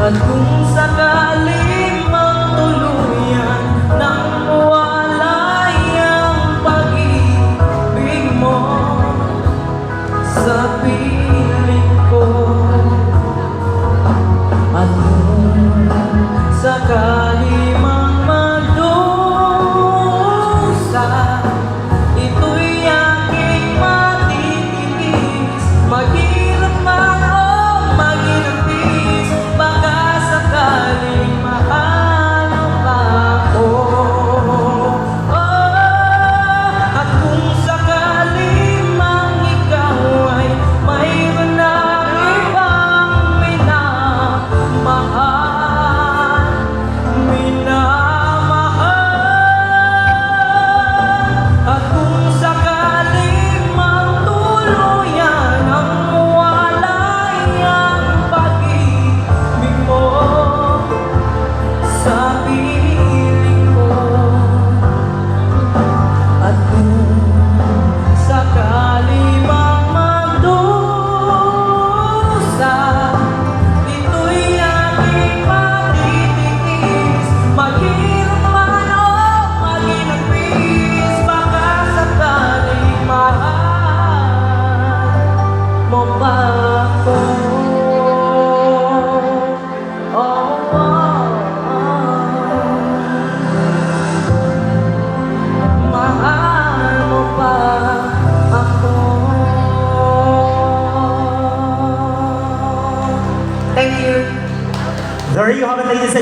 At kung sakali mang tuluyan nang mawalay ang pag-ibig mo sa piling ko, at kung sakali mang magdusa, ito'y aking matitiis. Maghirap man o maginapis, baka sakaling mahalo ka ako. At kung sakali mang ikaw ay mayroon ng ibang minamahal, at kung sakaling mang tuluyan ang mawalay ang pag-ibig mo sa piling ko, at kung sakali mang magdusa, ito'y aking matitiis. Maghirap man o maginapis, baka sakaling mahal mo pa ako. Mahal mo pa ako. Thank you. There you have it, ladies and